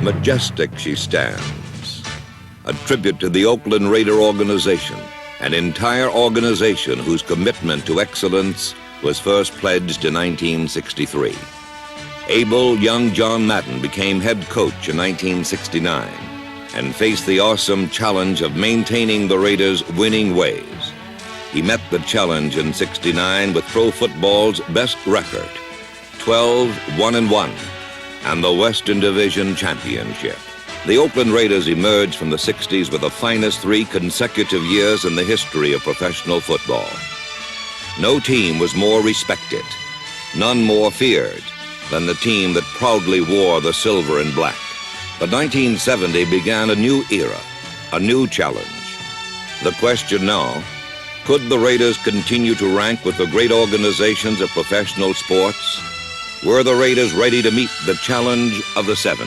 Majestic she stands, a tribute to the Oakland Raider organization, an entire organization whose commitment to excellence was first pledged in 1963. Able young John Madden became head coach in 1969 and faced the awesome challenge of maintaining the Raiders' winning ways. He met the challenge in '69 with pro football's best record, 12-1-1, and the Western Division Championship. The Oakland Raiders emerged from the '60s with the finest 3 consecutive years in the history of professional football. No team was more respected, none more feared than the team that proudly wore the silver and black. But 1970 began a new era, a new challenge. The question now, could the Raiders continue to rank with the great organizations of professional sports? Were the Raiders ready to meet the challenge of the '70s?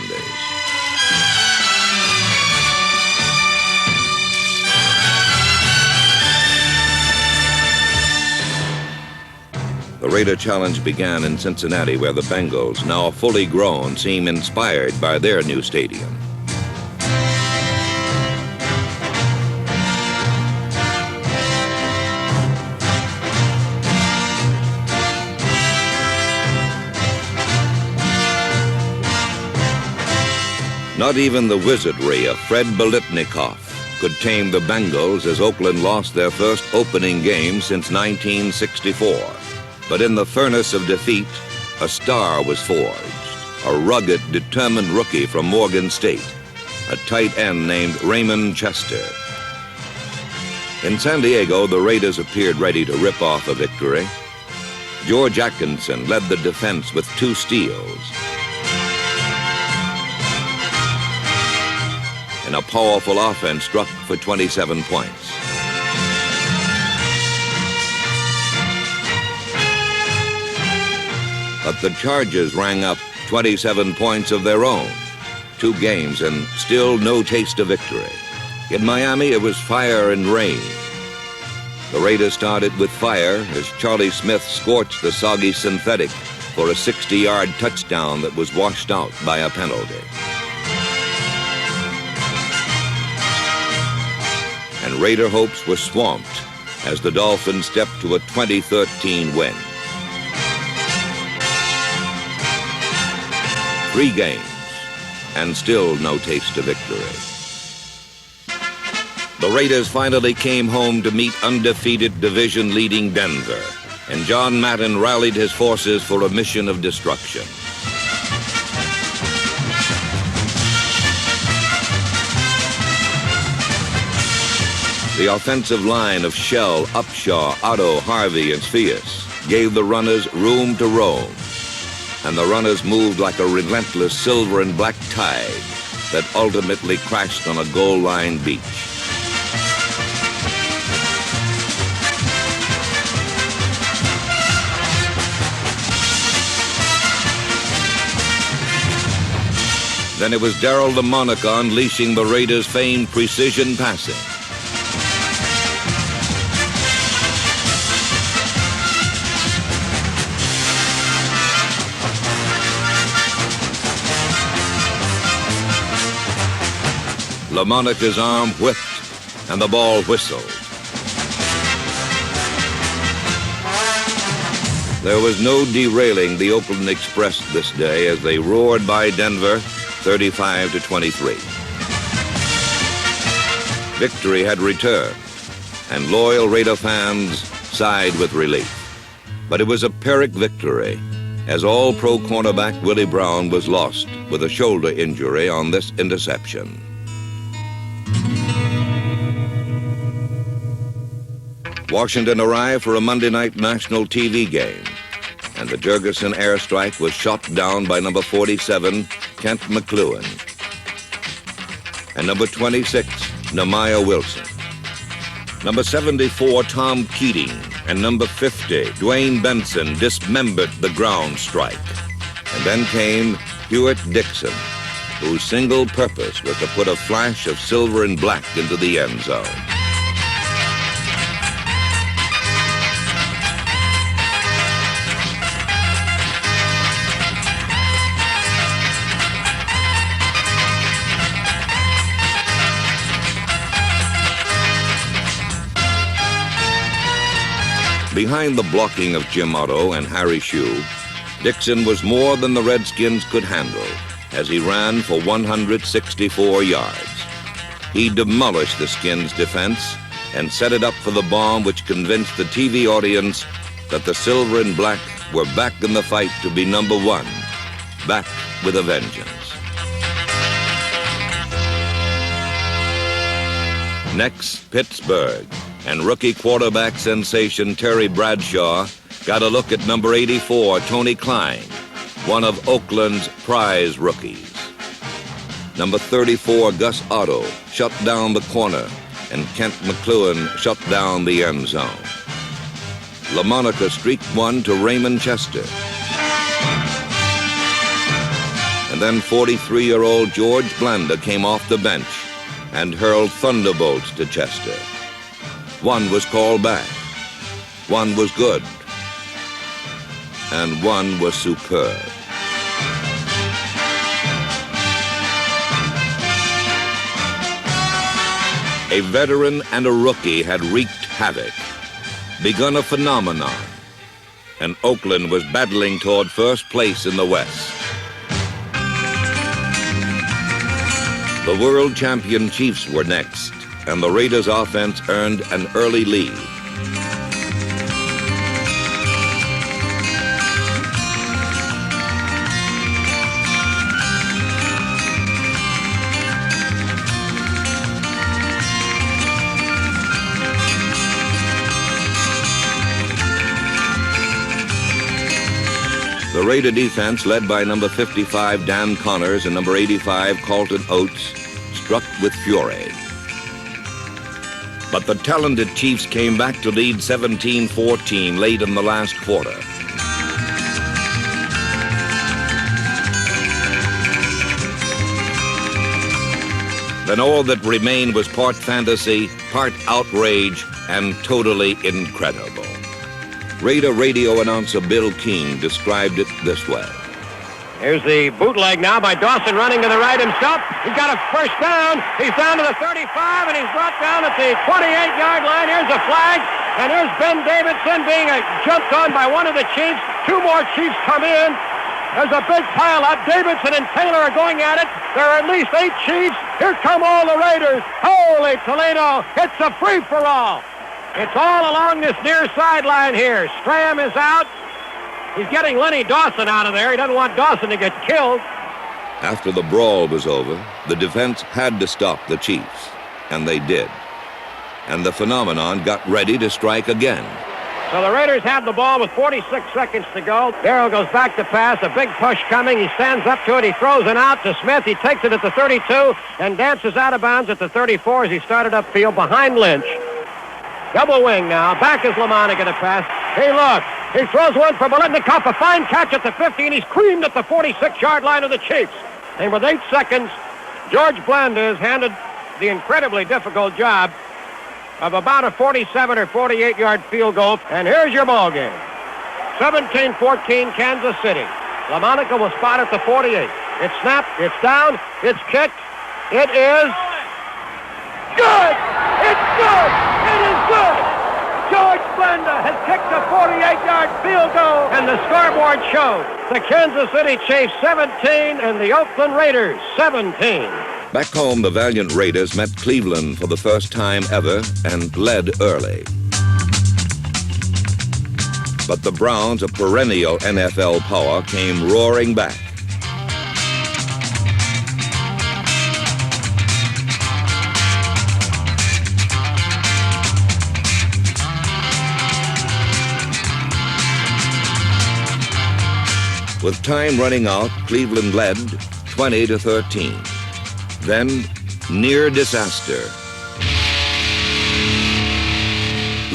The Raider challenge began in Cincinnati, where the Bengals, now fully grown, seem inspired by their new stadium. Not even the wizardry of Fred Biletnikoff could tame the Bengals as Oakland lost their first opening game since 1964. But in the furnace of defeat, a star was forged, a rugged, determined rookie from Morgan State, a tight end named Raymond Chester. In San Diego, the Raiders appeared ready to rip off a victory. George Atkinson led the defense with 2 steals. And a powerful offense struck for 27 points. But the Chargers rang up 27 points of their own, 2 games and still no taste of victory. In Miami, it was fire and rain. The Raiders started with fire as Charlie Smith scorched the soggy synthetic for a 60-yard touchdown that was washed out by a penalty. And Raider hopes were swamped as the Dolphins stepped to a 2013 win. 3 games, and still no taste of victory. The Raiders finally came home to meet undefeated division-leading Denver, and John Madden rallied his forces for a mission of destruction. The offensive line of Shell, Upshaw, Otto, Harvey, and Spears gave the runners room to roam, and the runners moved like a relentless silver and black tide that ultimately crashed on a goal-line beach. Then it was Darryl DeMonica unleashing the Raiders' famed precision passing. LaMonica's arm whipped, and the ball whistled. There was no derailing the Oakland Express this day as they roared by Denver 35-23. Victory had returned, and loyal Raider fans sighed with relief. But it was a Pyrrhic victory, as All-Pro cornerback Willie Brown was lost with a shoulder injury on this interception. Washington arrived for a Monday night national TV game, and the Jurgensen airstrike was shot down by number 47, Kent McLuhan, and number 26, Nehemiah Wilson. Number 74, Tom Keating, and number 50, Dwayne Benson, dismembered the ground strike. And then came Hewitt Dixon, whose single purpose was to put a flash of silver and black into the end zone. Behind the blocking of Jim Otto and Harry Shue, Dixon was more than the Redskins could handle as he ran for 164 yards. He demolished the Skins' defense and set it up for the bomb which convinced the TV audience that the Silver and Black were back in the fight to be number one, back with a vengeance. Next, Pittsburgh, and rookie quarterback sensation Terry Bradshaw got a look at number 84, Tony Klein, one of Oakland's prize rookies. Number 34, Gus Otto, shut down the corner, and Kent McLuhan shut down the end zone. LaMonica streaked one to Raymond Chester. And then 43-year-old George Blanda came off the bench and hurled thunderbolts to Chester. One was called back, one was good, and one was superb. A veteran and a rookie had wreaked havoc, begun a phenomenon, and Oakland was battling toward first place in the West. The world champion Chiefs were next, and the Raiders' offense earned an early lead. The Raider defense, led by number 55 Dan Connors and number 85 Carlton Oates, struck with fury. But the talented Chiefs came back to lead 17-14 late in the last quarter. Then all that remained was part fantasy, part outrage, and totally incredible. Raider radio announcer Bill King described it this way. Here's the bootleg now by Dawson running to the right himself. He's got a first down. He's down to the 35, and he's brought down at the 28-yard line. Here's a flag, and here's Ben Davidson being jumped on by one of the Chiefs. Two more Chiefs come in. There's a big pile up. Davidson and Taylor are going at it. There are at least 8 Chiefs. Here come all the Raiders. Holy Toledo, it's a free-for-all. It's all along this near sideline here. Stram is out. He's getting Lenny Dawson out of there. He doesn't want Dawson to get killed. After the brawl was over, the defense had to stop the Chiefs, and they did. And the phenomenon got ready to strike again. So the Raiders have the ball with 46 seconds to go. Darrell goes back to pass. A big push coming. He stands up to it. He throws it out to Smith. He takes it at the 32 and dances out of bounds at the 34 as he started upfield behind Lynch. Double wing now. Back is LaMonica to pass. Hey, look. He throws one for Biletnikoff. A fine catch at the 50, and he's creamed at the 46-yard line of the Chiefs. And with 8 seconds, George Blanda is handed the incredibly difficult job of about a 47 or 48-yard field goal. And here's your ball game. 17-14 Kansas City. LaMonica will spot at the 48. It's snapped. It's down. It's kicked. It is good. It's good. It is good. George Blanda has kicked a 48-yard field goal, and the scoreboard shows the Kansas City Chiefs 17 and the Oakland Raiders 17. Back home, the valiant Raiders met Cleveland for the first time ever and led early. But the Browns, a perennial NFL power, came roaring back. With time running out, Cleveland led 20-13. Then, near disaster.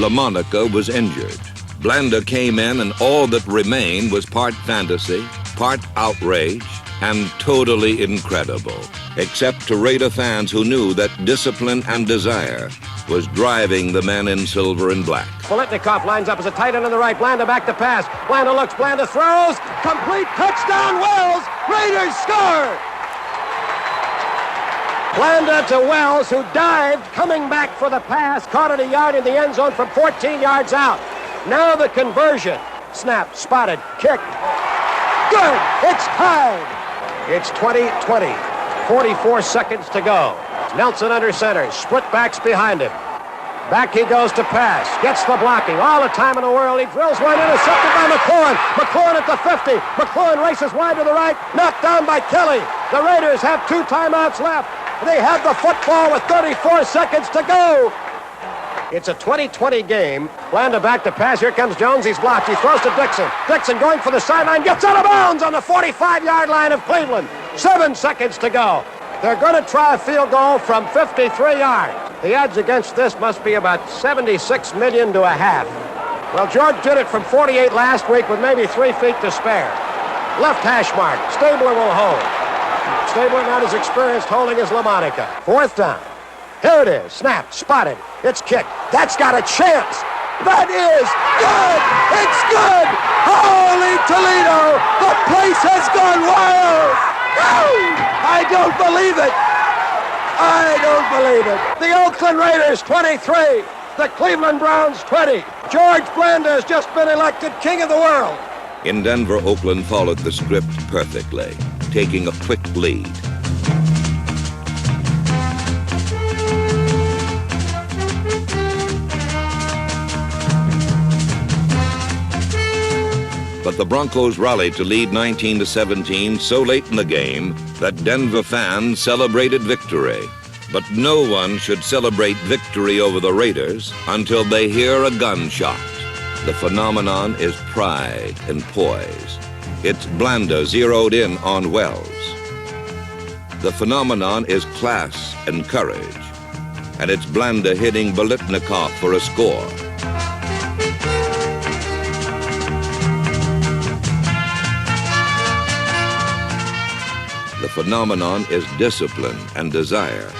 LaMonica was injured. Blanda came in, and all that remained was part fantasy, part outrage, and totally incredible. Except to Raider fans who knew that discipline and desire was driving the men in silver and black. Biletnikoff lines up as a tight end on the right. Blanda back to pass. Blanda looks. Blanda throws. Complete touchdown, Wells. Raiders score. Blanda to Wells, who dived, coming back for the pass, caught it a yard in the end zone from 14 yards out. Now the conversion. Snap, spotted, kick. Good! It's tied! It's 20-20. 44 seconds to go. Nelson under center. Split backs behind him. Back he goes to pass. Gets the blocking. All the time in the world. He drills one, intercepted by McLaurin. McLaurin at the 50. McLaurin races wide to the right. Knocked down by Kelly. The Raiders have 2 timeouts left. They have the football with 34 seconds to go. It's a 20-20 game. Blanda back to pass. Here comes Jones. He's blocked. He throws to Dixon. Dixon going for the sideline. Gets out of bounds on the 45-yard line of Cleveland. 7 seconds to go. They're going to try a field goal from 53 yards. The odds against this must be about 76 million to a half. Well, George did it from 48 last week with maybe 3 feet to spare. Left hash mark. Stabler will hold. Stabler not as experienced holding as LaMonica. 4th down. Here it is. Snap. Spotted. It's kicked. That's got a chance. That is good. It's good. Holy Toledo. The place has gone wild. I don't believe it. I don't believe it. The Oakland Raiders 23. The Cleveland Browns 20. George Blanda has just been elected king of the world. In Denver, Oakland followed the script perfectly, taking a quick lead. But the Broncos rallied to lead 19-17 so late in the game that Denver fans celebrated victory. But no one should celebrate victory over the Raiders until they hear a gunshot. The phenomenon is pride and poise. It's Blanda zeroed in on Wells. The phenomenon is class and courage. And it's Blanda hitting Biletnikoff for a score. The phenomenon is discipline and desire.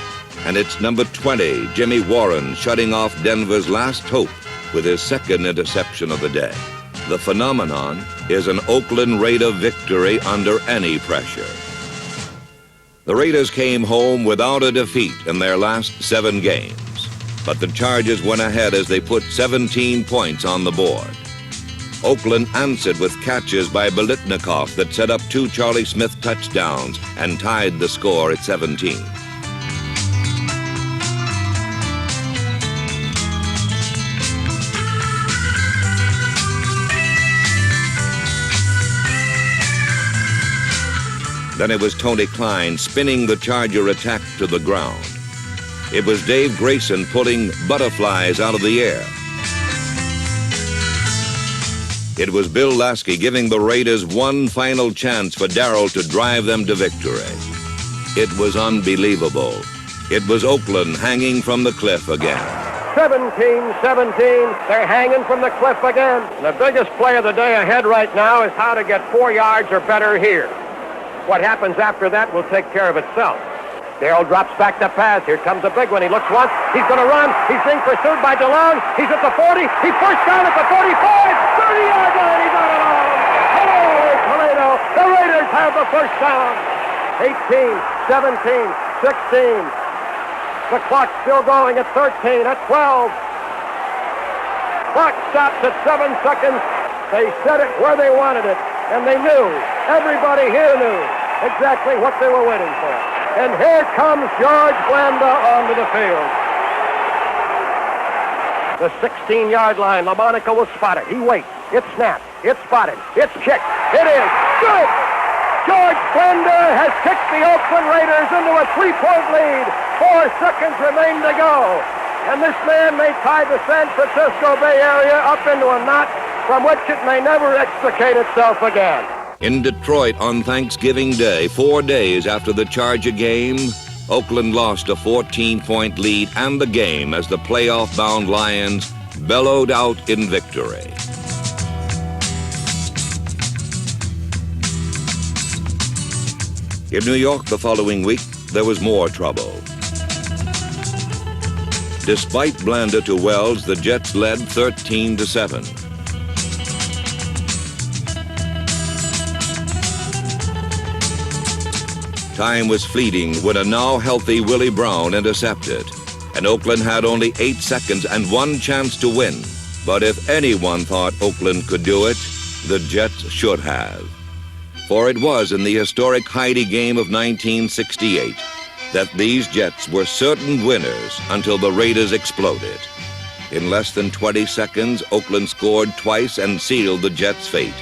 And it's number 20, Jimmy Warren, shutting off Denver's last hope with his 2nd interception of the day. The phenomenon is an Oakland Raider victory under any pressure. The Raiders came home without a defeat in their last 7 games, but the Chargers went ahead as they put 17 points on the board. Oakland answered with catches by Biletnikoff that set up 2 Charlie Smith touchdowns and tied the score at 17. Then it was Tony Klein spinning the Charger attack to the ground. It was Dave Grayson pulling butterflies out of the air. It was Bill Lasky giving the Raiders one final chance for Darrell to drive them to victory. It was unbelievable. It was Oakland hanging from the cliff again. 17-17, they're hanging from the cliff again. The biggest play of the day ahead right now is how to get 4 yards or better here. What happens after that will take care of itself. Darrell drops back to pass. Here comes a big one. He looks once. He's going to run. He's being pursued by DeLone. He's at the 40. He first down at the 45. 30-yard line. He's out of bounds. Holy Toledo. The Raiders have the first down. 18, 17, 16. The clock's still going at 13, at 12. Clock stops at 7 seconds. They set it where they wanted it, and they knew. Everybody here knew exactly what they were waiting for. And here comes George Blanda onto the field. The 16-yard line. LaMonica will spot it. He waits. It's snapped. It's spotted. It's kicked. It is good. George Blanda has kicked the Oakland Raiders into a 3-point lead. 4 seconds remain to go. And this man may tie the San Francisco Bay Area up into a knot from which it may never extricate itself again. In Detroit on Thanksgiving Day, 4 days after the Charger game, Oakland lost a 14-point lead and the game as the playoff-bound Lions bellowed out in victory. In New York the following week, there was more trouble. Despite Blanda to Wells, the Jets led 13-7. Time was fleeting when a now healthy Willie Brown intercepted, and Oakland had only 8 seconds and 1 chance to win But if anyone thought Oakland could do it, the Jets should have. For it was in the historic Heidi game of 1968 that these Jets were certain winners until the Raiders exploded. In less than 20 seconds, Oakland scored twice and sealed the Jets' fate,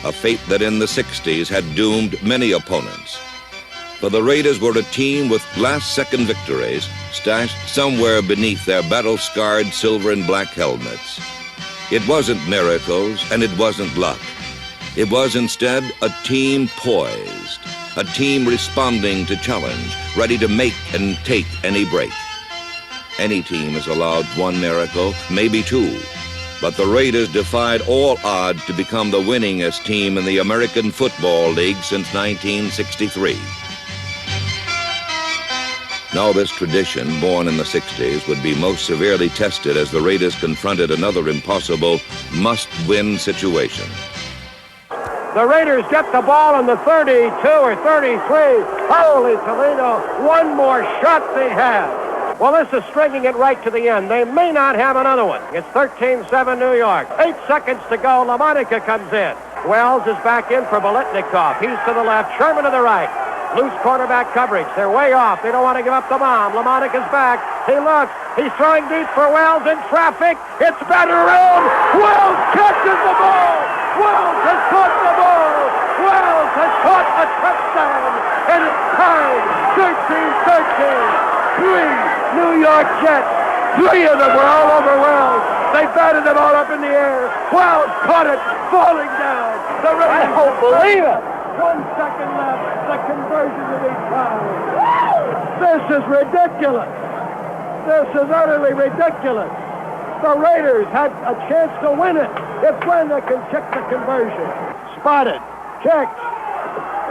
a fate that in the 60s had doomed many opponents. For the Raiders were a team with last-second victories stashed somewhere beneath their battle-scarred silver and black helmets. It wasn't miracles, and it wasn't luck. It was instead a team poised, a team responding to challenge, ready to make and take any break. Any team is allowed one miracle, maybe two, but the Raiders defied all odds to become the winningest team in the American Football League since 1963. Now this tradition, born in the 60s, would be most severely tested as the Raiders confronted another impossible must-win situation. The Raiders get the ball on the 32 or 33. Holy Toledo, one more shot they have. Well, this is stringing it right to the end. They may not have another one. It's 13-7 New York. 8 seconds to go. LaMonica comes in. Wells is back in for Biletnikoff. He's to the left. Sherman to the right. Loose quarterback coverage. They're way off. They don't want to give up the bomb. LaMonica's back. He looks. He's throwing deep for Wells in traffic. It's batted around. Wells catches the ball. Wells has caught the ball. Wells has caught a touchdown. And it's tied 13-13. 3 New York Jets. 3 of them were all over Wells. They batted the ball up in the air. Wells caught it, falling down. The Raiders. I don't believe it. 1 second left. The conversion to be tied. This is ridiculous. This is utterly ridiculous. The Raiders had a chance to win it if Brenda can check the conversion. Spotted. Checked.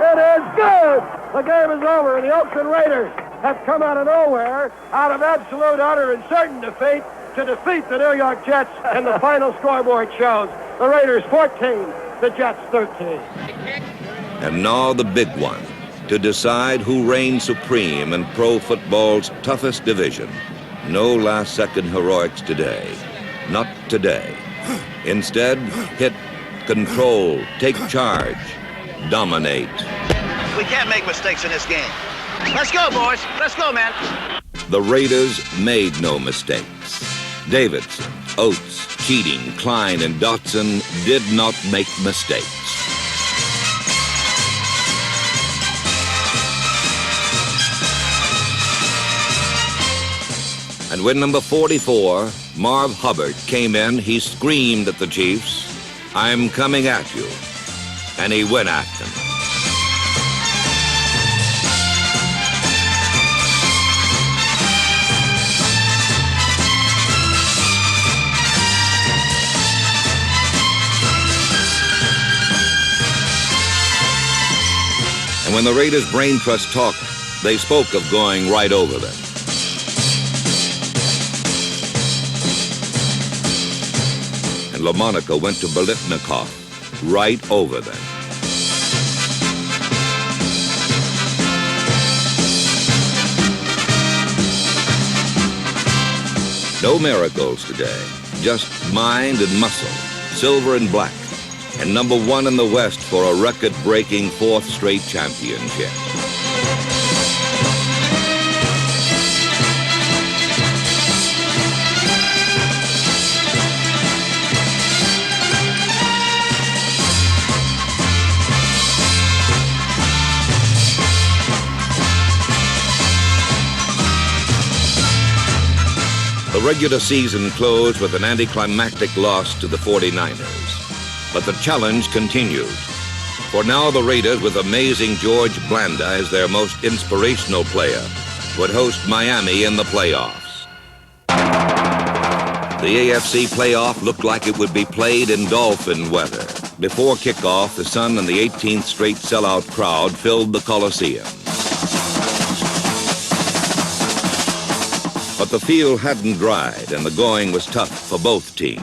It is good. The game is over, and the Oakland Raiders have come out of nowhere, out of absolute, utter, and certain defeat, to defeat the New York Jets, and the final scoreboard shows the Raiders 14, the Jets 13. And now the big one, to decide who reigns supreme in pro football's toughest division. No last-second heroics today. Not today. Instead, hit, control, take charge, dominate. We can't make mistakes in this game. Let's go, boys. Let's go, man. The Raiders made no mistakes. Davidson, Oates, Keating, Klein, and Dotson did not make mistakes. And when number 44, Marv Hubbard, came in, he screamed at the Chiefs, "I'm coming at you." And he went at them. And when the Raiders' brain trust talked, they spoke of going right over them. And LaMonica went to Biletnikoff, right over them. No miracles today, just mind and muscle, silver and black, and number 1 in the West for a record-breaking 4th straight championship. The regular season closed with an anticlimactic loss to the 49ers. But the challenge continued. For now the Raiders, with amazing George Blanda as their most inspirational player, would host Miami in the playoffs. The AFC playoff looked like it would be played in dolphin weather. Before kickoff, the sun and the 18th straight sellout crowd filled the Coliseum. But the field hadn't dried, and the going was tough for both teams.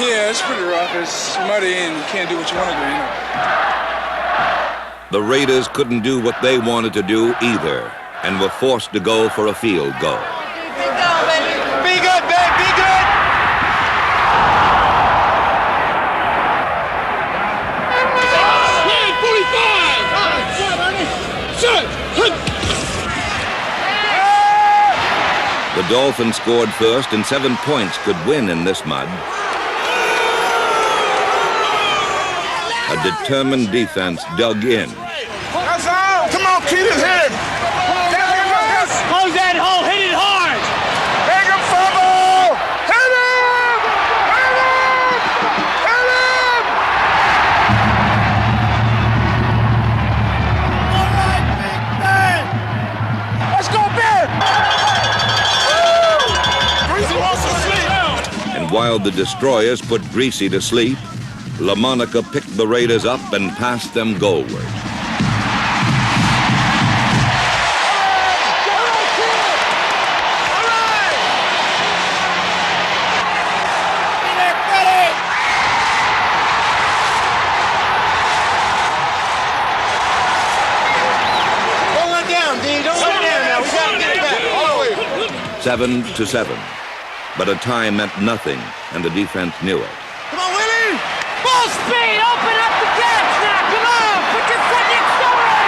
Yeah, it's pretty rough. It's muddy and you can't do what you want to do, you know. The Raiders couldn't do what they wanted to do either, and were forced to go for a field goal. Be good, babe, be good! The Dolphins scored first, and 7 points could win in this mud. A determined defense dug in. That's all! Come on, Keith, hit him! Close that hole, hit it hard! Make him fumble! Hit him! Hit him! Hit him! Let's go, Ben! Greasy wants to sleep! And while the destroyers put Greasy to sleep, LaMonica picked the Raiders up and passed them goalward. Don't let down, Dean. Don't let down now. We got to get it back. All the way. 7-7. But a tie meant nothing, and the defense knew it. Come on, Willie! Full speed! Open up the gas now! Come on! Put your foot next to it!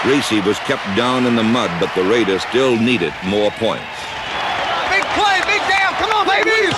Greasy was kept down in the mud, but the Raiders still needed more points. Big play, big down. Come on, baby!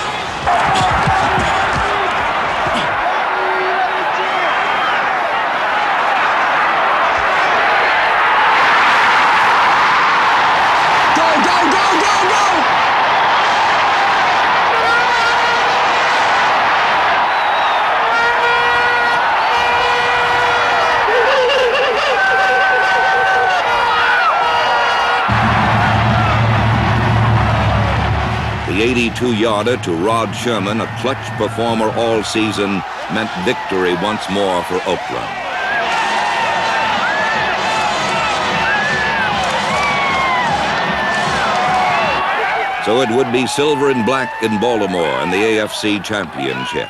The 82-yarder to Rod Sherman, a clutch performer all season, meant victory once more for Oakland. So it would be silver and black in Baltimore in the AFC Championship.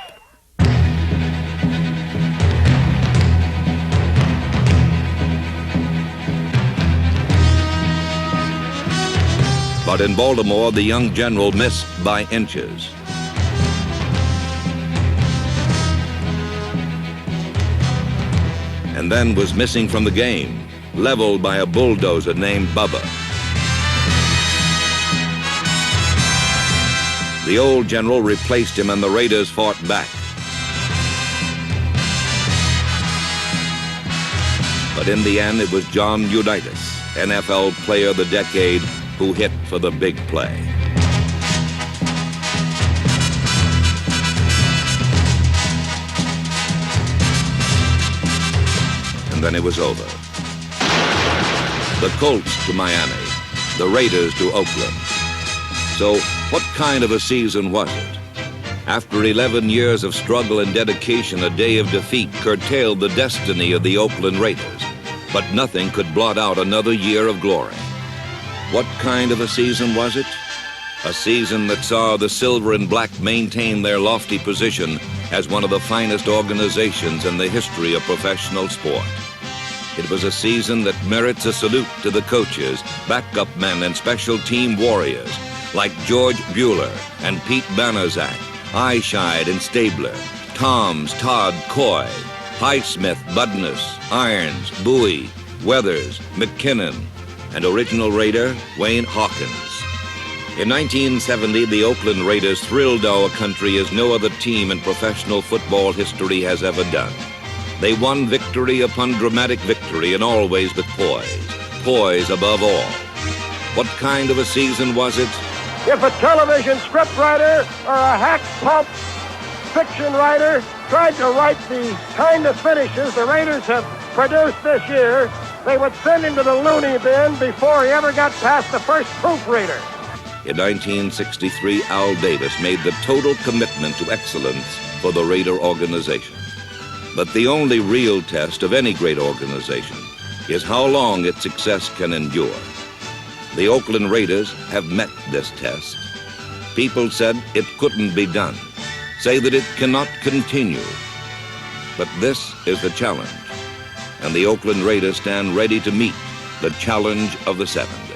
But in Baltimore, the young general missed by inches. And then was missing from the game, leveled by a bulldozer named Bubba. The old general replaced him, and the Raiders fought back. But in the end, it was John Unitas, NFL Player of the Decade, who hit for the big play. And then it was over. The Colts to Miami, the Raiders to Oakland. So what kind of a season was it? After 11 years of struggle and dedication, a day of defeat curtailed the destiny of the Oakland Raiders. But nothing could blot out another year of glory. What kind of a season was it? A season that saw the Silver and Black maintain their lofty position as one of the finest organizations in the history of professional sport. It was a season that merits a salute to the coaches, backup men, and special team warriors like George Bueller and Pete Banaszak, Eyeshide and Stabler, Toms, Todd, Coy, Highsmith, Budness, Irons, Bowie, Weathers, McKinnon, and original Raider Wayne Hawkins. In 1970, the Oakland Raiders thrilled our country as no other team in professional football history has ever done. They won victory upon dramatic victory, and always with poise. Poise above all. What kind of a season was it? If a television scriptwriter or a hack pulp fiction writer tried to write the kind of finishes the Raiders have produced this year, they would send him to the loony bin before he ever got past the first proofreader. In 1963, Al Davis made the total commitment to excellence for the Raider organization. But the only real test of any great organization is how long its success can endure. The Oakland Raiders have met this test. People said it couldn't be done, say that it cannot continue. But this is the challenge, and the Oakland Raiders stand ready to meet the challenge of the seven.